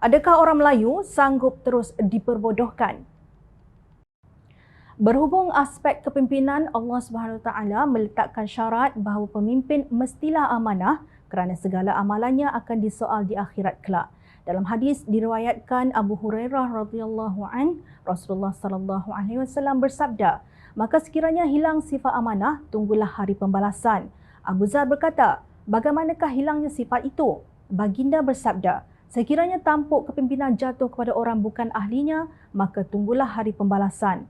Adakah orang Melayu sanggup terus diperbodohkan? Berhubung aspek kepimpinan, Allah Subhanahu Wa Taala meletakkan syarat bahawa pemimpin mestilah amanah kerana segala amalannya akan disoal di akhirat kelak. Dalam hadis diriwayatkan Abu Hurairah radhiyallahu an, Rasulullah sallallahu alaihi wasallam bersabda, "Maka sekiranya hilang sifat amanah, tunggulah hari pembalasan." Abu Zar berkata, "Bagaimanakah hilangnya sifat itu?" Baginda bersabda, "Sekiranya tampuk kepimpinan jatuh kepada orang bukan ahlinya, maka tunggulah hari pembalasan."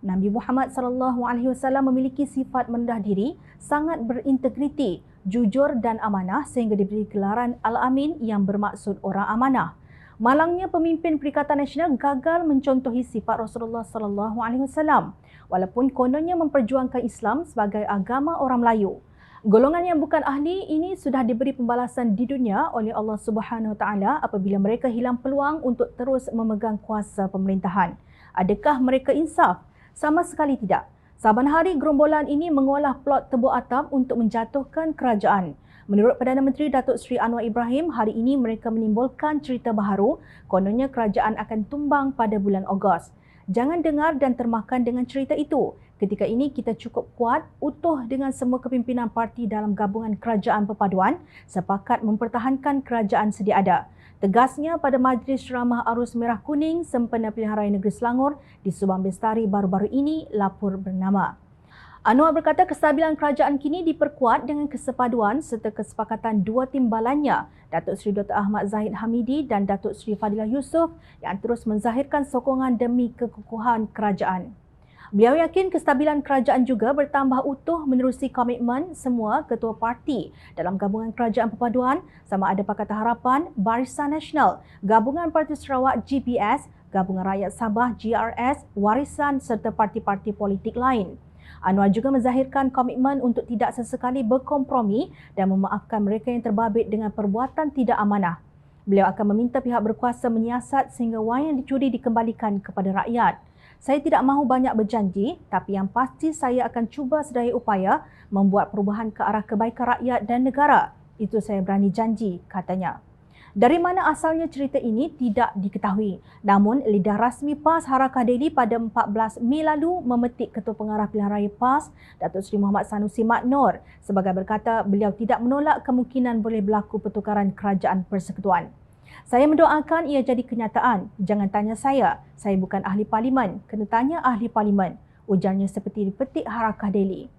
Nabi Muhammad sallallahu alaihi wasallam memiliki sifat merendah diri, sangat berintegriti, jujur dan amanah sehingga diberi gelaran Al-Amin yang bermaksud orang amanah. Malangnya pemimpin Perikatan Nasional gagal mencontohi sifat Rasulullah sallallahu alaihi wasallam walaupun kononnya memperjuangkan Islam sebagai agama orang Melayu. Golongan yang bukan ahli ini sudah diberi pembalasan di dunia oleh Allah Subhanahu Wa Taala apabila mereka hilang peluang untuk terus memegang kuasa pemerintahan. Adakah mereka insaf? Sama sekali tidak. Saban hari gerombolan ini mengolah plot tebuk atap untuk menjatuhkan kerajaan. Menurut Perdana Menteri Datuk Seri Anwar Ibrahim, hari ini mereka menimbulkan cerita baharu, kononnya kerajaan akan tumbang pada bulan Ogos. Jangan dengar dan termakan dengan cerita itu. Ketika ini kita cukup kuat, utuh dengan semua kepimpinan parti dalam gabungan kerajaan perpaduan sepakat mempertahankan kerajaan sedia ada. Tegasnya pada Majlis Ceramah Arus Merah Kuning Sempena Pilihan Raya Negeri Selangor di Subang Bestari baru-baru ini, lapor bernama. Anwar berkata kestabilan kerajaan kini diperkuat dengan kesepaduan serta kesepakatan dua timbalannya, Datuk Seri Dr. Ahmad Zahid Hamidi dan Datuk Seri Fadilah Yusof yang terus menzahirkan sokongan demi kekukuhan kerajaan. Beliau yakin kestabilan kerajaan juga bertambah utuh menerusi komitmen semua ketua parti dalam gabungan kerajaan perpaduan sama ada Pakatan Harapan, Barisan Nasional, Gabungan Parti Sarawak GPS, Gabungan Rakyat Sabah GRS, Warisan serta parti-parti politik lain. Anwar juga menzahirkan komitmen untuk tidak sesekali berkompromi dan memaafkan mereka yang terbabit dengan perbuatan tidak amanah. Beliau akan meminta pihak berkuasa menyiasat sehingga wang yang dicuri dikembalikan kepada rakyat. Saya tidak mahu banyak berjanji, tapi yang pasti saya akan cuba sedaya upaya membuat perubahan ke arah kebaikan rakyat dan negara. Itu saya berani janji, katanya. Dari mana asalnya cerita ini tidak diketahui. Namun, lidah rasmi PAS Harakah Daily pada 14 Mei lalu memetik Ketua Pengarah Pilihan Raya PAS, Datuk Seri Muhammad Sanusi Mat Noor, sebagai berkata beliau tidak menolak kemungkinan boleh berlaku pertukaran kerajaan persekutuan. Saya mendoakan ia jadi kenyataan. Jangan tanya saya bukan ahli parlimen. Kena tanya ahli parlimen. Ujarnya seperti dipetik Harakah Daily.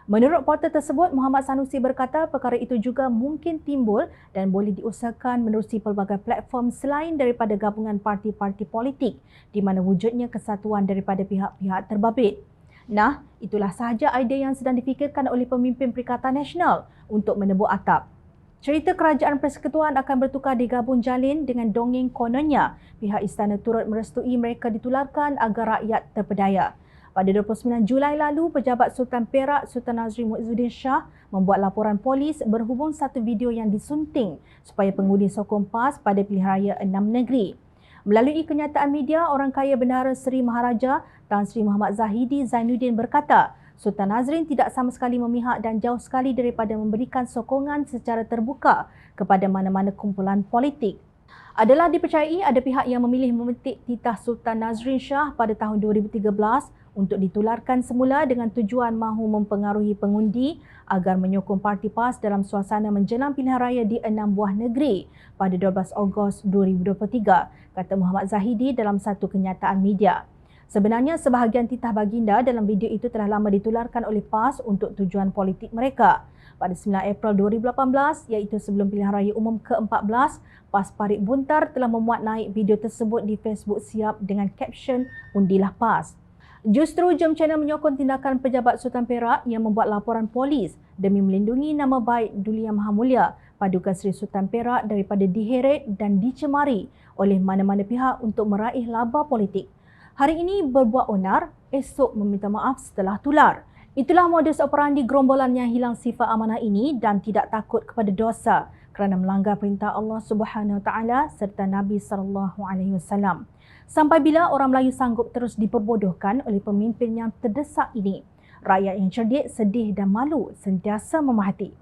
Menurut portal tersebut, Muhammad Sanusi berkata perkara itu juga mungkin timbul dan boleh diusahakan menerusi pelbagai platform selain daripada gabungan parti-parti politik di mana wujudnya kesatuan daripada pihak-pihak terbabit. Nah, itulah sahaja idea yang sedang difikirkan oleh pemimpin Perikatan Nasional untuk menebuk atap. Cerita kerajaan persekutuan akan bertukar digabung jalin dengan dongeng kononnya pihak istana turut merestui mereka ditularkan agar rakyat terpedaya. Pada 29 Julai lalu, Pejabat Sultan Perak Sultan Nazrin Muizzuddin Shah membuat laporan polis berhubung satu video yang disunting supaya pengundi sokong PAS pada pilihan raya 6 negeri. Melalui kenyataan media, orang kaya Bendahara Seri Maharaja Tan Sri Muhammad Zahidi Zainuddin berkata, Sultan Nazrin tidak sama sekali memihak dan jauh sekali daripada memberikan sokongan secara terbuka kepada mana-mana kumpulan politik. Adalah dipercayai ada pihak yang memilih memetik titah Sultan Nazrin Shah pada tahun 2013 untuk ditularkan semula dengan tujuan mahu mempengaruhi pengundi agar menyokong parti PAS dalam suasana menjelang pilihan raya di 6 buah negeri pada 12 Ogos 2023, kata Muhammad Zahidi dalam satu kenyataan media. Sebenarnya sebahagian titah baginda dalam video itu telah lama ditularkan oleh PAS untuk tujuan politik mereka. Pada 9 April 2018, iaitu sebelum pilihan raya umum ke-14, PAS Parit Buntar telah memuat naik video tersebut di Facebook Siap dengan kapsion Undilah PAS. Justru Jom Channel menyokong tindakan Pejabat Sultan Perak yang membuat laporan polis demi melindungi nama baik Duli Yang Maha Mulia Paduka Seri Sultan Perak daripada diheret dan dicemari oleh mana-mana pihak untuk meraih laba politik. Hari ini berbuat onar, esok meminta maaf setelah tular. Itulah modus operandi gerombolan yang hilang sifat amanah ini dan tidak takut kepada dosa kerana melanggar perintah Allah Subhanahu Wa Taala serta Nabi sallallahu alaihi wasallam. Sampai bila orang Melayu sanggup terus diperbodohkan oleh pemimpin yang terdesak ini? Rakyat yang cerdik, sedih dan malu sentiasa memahati.